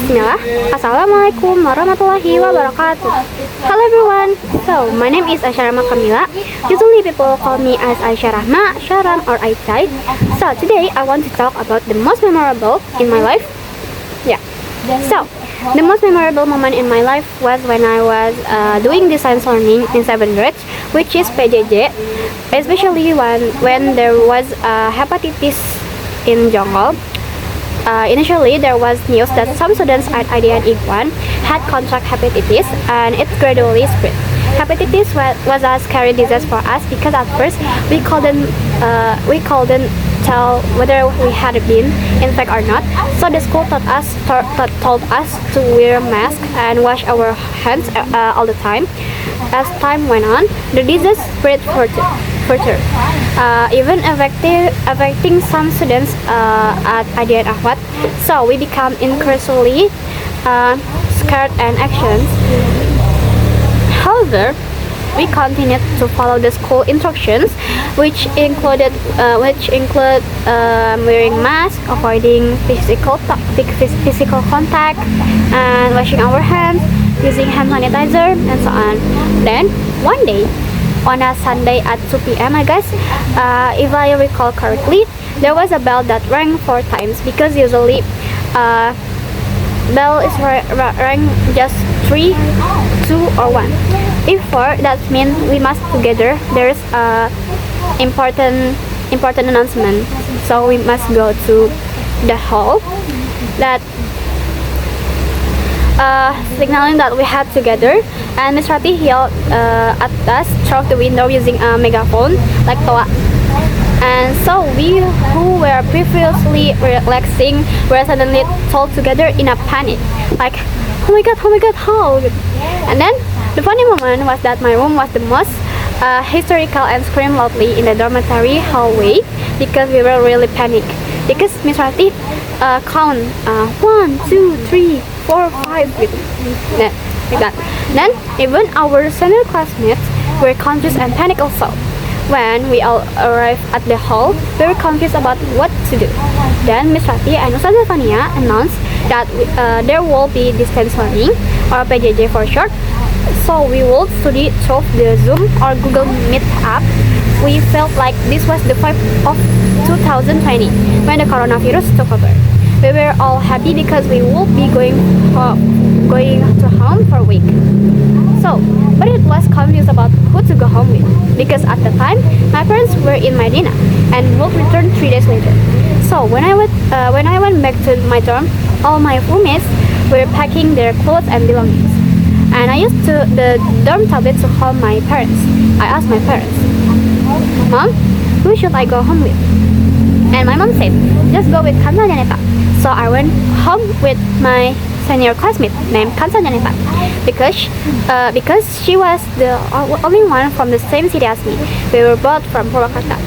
Bismillah. Assalamualaikum warahmatullahi wabarakatuh. Hello everyone. So, my name is Aisyah Rahma Kamila. Usually people call me as Aisyah Rahma, Sharam or Aisyah. So, today I want to talk about the most memorable in my life. So, the most memorable moment in my life was when I was doing distance learning in 7th grade, which is PJJ, especially when there was hepatitis in Jonggol. Initially, there was news that some students at IDN IGWAN had contract hepatitis, and it gradually spread. Hepatitis was a scary disease for us because at first we couldn't tell whether we had been infected or not. So the school told us to wear masks and wash our hands all the time. As time went on, the disease spread further. Even affecting some students at IDN Ahwat. So we become increasingly scared and anxious. However, we continued to follow the school instructions, which include wearing masks, avoiding physical contact, and washing our hands, using hand sanitizer, and so on. Then one day, on a Sunday at 2 p.m. I guess, if I recall correctly, there was a bell that rang 4 times because usually bell is rang just 3, 2 or 1. If 4, that means we must together. There is a important announcement, so we must go to the hall. That signaling that we had together, and Miss Rati yelled at us through the window using a megaphone like toa. And so we who were previously relaxing were suddenly told together in a panic, like, oh my god, how? And then the funny moment was that my room was the most hysterical and screamed loudly in the dormitory hallway because we were really panicked. Because Miss Rati count 1, 2, 3, 4, 5 like that. Then even our senior classmates were confused and panicked also. When we all arrived at the hall, we were confused about what to do. Then Miss Rati and Ustazah Fania announced that there will be distance learning, or PJJ for short. So we would study through the Zoom or Google Meet app. We felt like this was the vibe of 2020 when the coronavirus took over. We were all happy because we would be going to home for a week. So, but it was confused about who to go home with because at the time my parents were in Medina and would return 3 days later. So when I went back to my dorm, all my roommates were packing their clothes and belongings, and I used the dorm tablet to call my parents. I asked my parents, "Mom, who should I go home with?" And my mom said, "Just go with Kansa Janeta." So I went home with my senior classmate named Kansa Janeta because she was the only one from the same city as me. We were both from Purwakarta.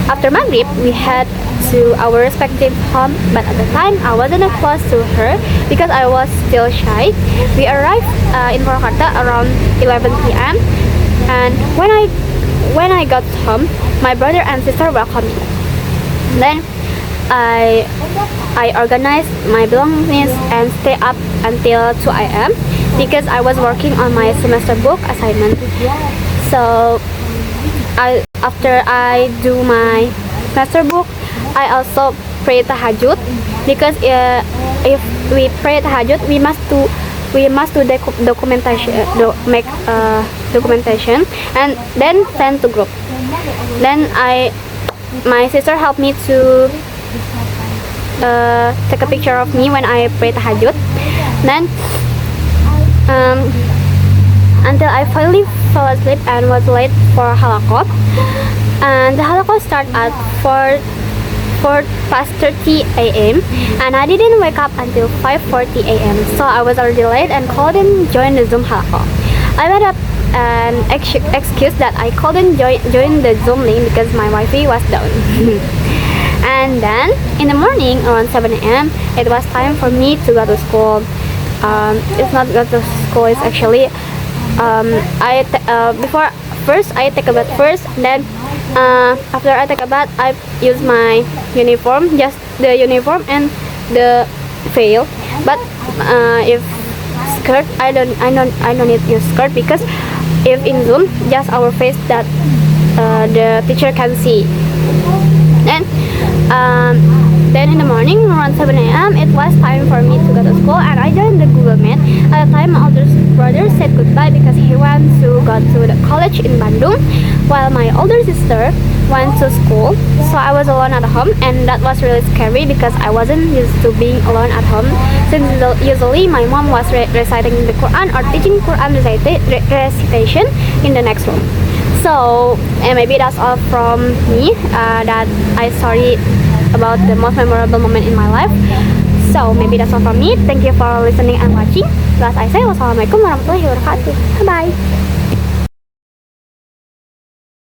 After Maghrib, we head to our respective home, but at the time I wasn't close to her because I was still shy. We arrived in Purwakarta around 11 p.m. and when I got home, my brother and sister welcomed me. Then I organized my belongings and stay up until 2 a.m. because I was working on my semester book assignment. So after I do my semester book, I also pray tahajud because if we pray tahajud, we must do documentation, documentation, and then send to group. Then my sister helped me to take a picture of me when I pray tahajud. Then until I finally fell asleep and was late for halaqah. And the halaqah started at 4:30 a.m. and I didn't wake up until 5:40 a.m. So I was already late and couldn't join the Zoom halaqah. I made up an excuse that I couldn't join the Zoom link because my Wi-Fi was down. And then in the morning around 7 a.m. it was time for me to go to school. It's not go to school, it's actually first I take a bath first, then after I take a bath I use my uniform, just the uniform and the veil. But if skirt, I don't need use skirt because if in Zoom, just our face that the teacher can see. And then in the morning around 7 a.m. it was time for me to go to school, and I joined the Google Meet. At the time my older brother said goodbye because he went to go to the college in Bandung, while my older sister went to school. So I was alone at home, and that was really scary because I wasn't used to being alone at home, since usually my mom was reciting the Quran or teaching Quran recitation in the next room. So maybe that's all from me, that I sorry about the most memorable moment in my life. So maybe that's all from me. Thank you for listening and watching. Last I say, wassalamualaikum warahmatullahi wabarakatuh. Bye bye.